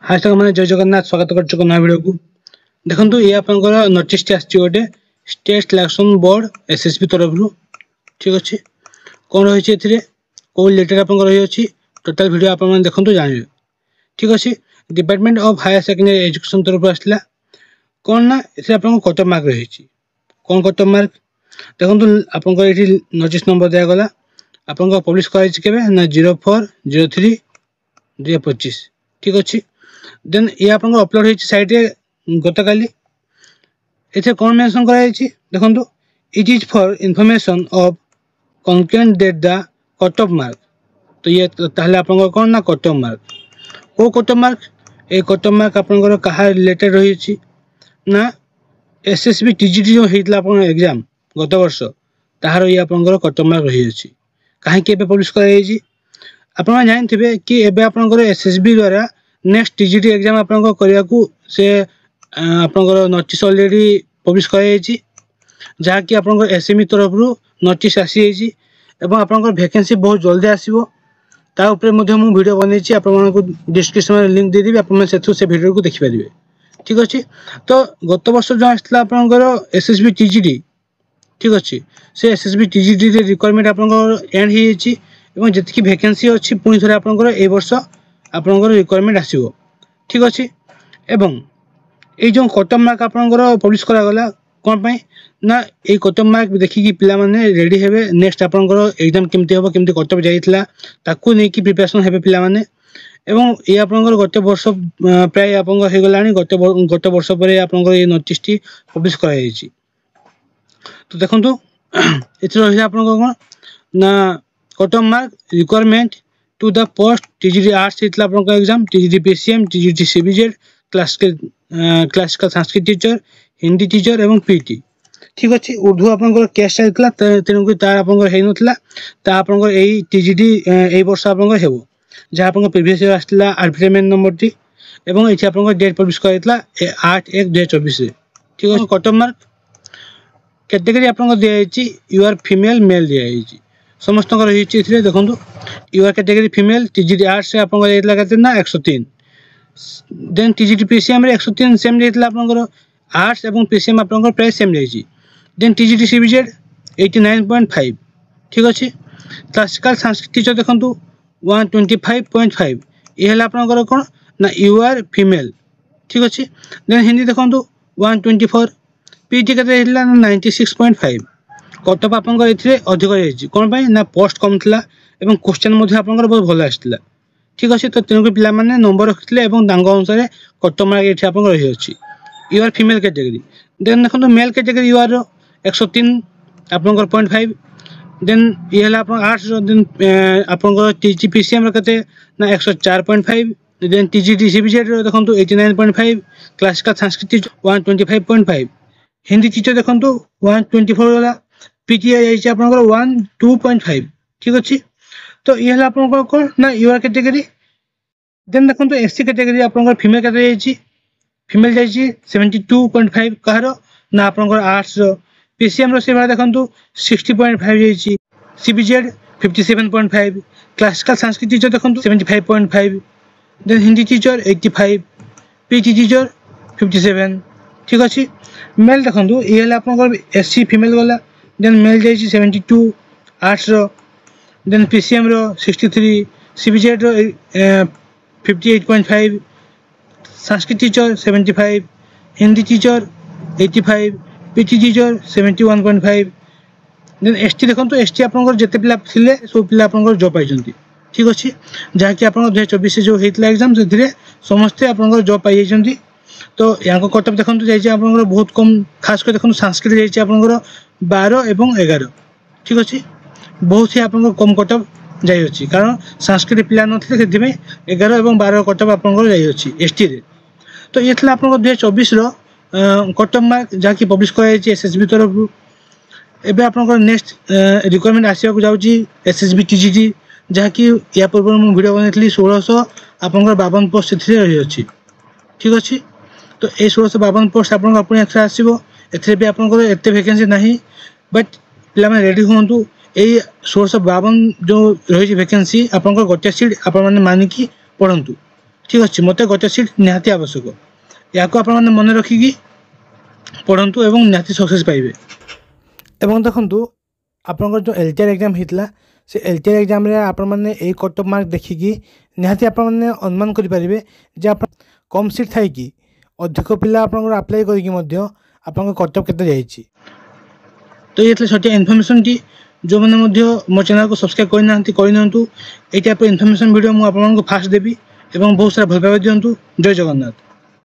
हाय साथी मैंने जय जगन्नाथ स्वागत कर नया वीडियो को देखो ये आप नोटिस गोटे स्टेट सिलेक्शन बोर्ड एसएसबी तरफ ठीक अच्छे कौन रही कौ लेटर आप रही टोटाल वीडियो आप देखते जानवे ठीक अच्छे department of higher secondary education तरफ आसला कौन ना ये आप कट ऑफ मार्क रही कौन कट ऑफ मार्क देखो आप नोटिस नंबर दिगला आप पब्लिश कर ना 04/03/2025 ठीक अच्छे देन ये आप अपलोड हो साइट गत काली इथे कौन मेंशन कराई देखो it is for information of content date the cut off mark तो ये ताहले आप कौन ना कट ऑफ मार्क वो cut off mark a cut off mark आप कहा रिलेटेड रही ना एसएसबी टीजीटी जो होता एग्जाम गत वर्ष ताहार ये आप कट ऑफ मार्क रही कहीं पब्लिश कराई आप जानते कि एबे आप एसएसबी द्वारा नेक्स्ट टीजीटी एग्जाम आप से नोटिस ऑलरेडी पब्लिश कराई जहाँकि आप एसएमई तरफ नोटिस आसी आप वैकेंसी बहुत जल्दी आसो ताऊपर मुझे वीडियो बनई आपको डिस्क्रिप्शन में लिंक देदेवी आप से वीडियो को देखिपारे ठीक अच्छे तो गत वर्ष जो आसला आप एसएसबी टीजीटी ठीक अच्छे से एसएसबी टीजीटी रिक्वायरमेंट आप एंड हो जी वैकेंसी अच्छी पुणी थे आप वर्ष आपंकर रिक्वायरमेंट आसो ठीक अच्छे एवं ये जो कट ऑफ मार्क आपंकर पब्लिश करागला कौन पाई ना ये कट ऑफ मार्क देखिकी पिला माने रेडी हेबे नेक्स्ट आपंकर एग्जाम केमती हम केमती कट ऑफ जाइतला ताकू नेकी प्रिपरेशन हेबे पिला माने एवं ये आपंकर गत वर्ष प्राय आपंकर हे गलानी गत वर्ष पर आपंकर ये नोटिस टी पब्लिश कराई तो देखंतु एथि रहिला आपंकर कोन ना cut off mark requirement to the post TGT arts इतला आपन exam TGT PCM TGT CBZ classical Sanskrit teacher Hindi teacher एवं पीटी ठीक अच्छे उर्दू आपन केस चलता तेणुक तार आपन ता आपन यही टीजीटी ए वर्ष आपन हेबो जहाँ आपन प्रीवियस ईयर आसला एडवर्टाइजमेंट नंबर टी एवं ये आपन डेट पब्लिश कराइतला 8/1/2024 ठीक अच्छे कट ऑफ मार्क कैटेगरी आपन दिया यू आर फीमेल मेल दिया समस्त रही देखो UR category female TGT arts से आपन ना 103 देन टीजीटी पीसीएम रे 103 सेम जाइतला आपन आर्ट्स एवं पीसीएम आपन प्राय सेम जाइछि देन टीजीटी सीबीजेड 89.5 ठीक अच्छे क्लासिकल संस्कृत टीचर देखो 125.5 ये है आपन कौन ना यूआर फीमेल ठीक अच्छे देन हिंदी देखो 124 पीटी के 96.5 कट ऑफ आप अधिक रही कौन पाई ना पोस्ट कम था एवं क्वेश्चन बहुत भल आसाला ठीक अच्छे तो तेणुक पिला नंबर रखते अनुसार कट ऑफ मार्क ये आप रही अच्छी यूआर फीमेल कैटेगरी देन देखो मेल कैटेगरी यूआर 103 आपंकर 0.5 देन ये आर्ट्स देन आपंकर टीजी पीसीएम के ना 104.5 देन टीजीटी सीबीजेड देखो 89.5 क्लासिकल संस्कृत 125.5 हिंदी टीचर देखो 124 वाला पीटीआई आप 102.5 ठीक अच्छे तो ये कौन ना यूआर कैटेगरी देन देखो एससी कैटेगरी आप फीमेल कैटेगरी फीमेल जाइए 72.5 कहार ना आप आर्ट्स पीसीएम रो देखो 60.5 जाइए सीबीजेड 57.5 क्लासिकल संस्कृत टीचर देखो 75.5 then Hindi teacher 85 PT teacher 57 ठीक अच्छे मेल देखो ये आप एससी फीमेल वाला देन मेल जाइए 72 arts row then PCM row 63 CBZ row 58.5 Sanskrit teacher 75 Hindi teacher 85 PT teacher 71.5 then ST देखो एसटी आप जिते पिला थिले सब पिला आप जॉब पाई ठीक अच्छे जहाँकि आप 2024 जो होता एग्जाम से समस्ते आप जॉब पाई तो यहाँ कट ऑफ देखो जाइए आप बहुत कम खास कर देखो संस्कृत जाइए आप 12 एवं 11 ठीक अच्छे बहुत ही आप कम कट ऑफ जाइए कारण संस्कृत पिला नथिले 11 और 12 कट ऑफ आप जाइए एसटी रे तो ये आप 2024 कट ऑफ मार्क जहाँकि पब्लिश कराई एसएसबी तरफ एवं आप नेक्स्ट रिक्वायरमेंट आसवाक जाऊँगी एसएसबी टीजीटी जहाँकि या पूर्व मुझे वीडियो बनई 1652 आप पोस्ट रही अच्छी ठीक अच्छे तो ये 1652 पोस्ट आप आसो एथे आप वैकेंसी ना बट पिला रेडी हूँ यही 1652 जो रही वैकेंसी आप गोटे सीट आप मानिकी पढ़ु ठीक अच्छे मत गोटे सीट निहाती आवश्यक या आपने मन रखिकी पढ़ु और निहाती सक्सेस पाइबे। एवं देखो आपंकर जो एलटीआर एग्जाम होता से एलटीआर एग्जाम आपने यही कट ऑफ मार्क देखिकी निहाती आपने अनुमान करेंगे जे आप कम सीट थाई कि अधिक पिला आपंकर आप्लाय करके कट ऑफ केते जाइए। तो ये सठिक इनफर्मेशन टी जो मैंने मो चैनल को सब्सक्राइब करना ये टाइप इनफर्मेशन वीडियो मुझे फास्ट देवी और बहुत सारा भल पाइबा दिंतु। जय जगन्नाथ।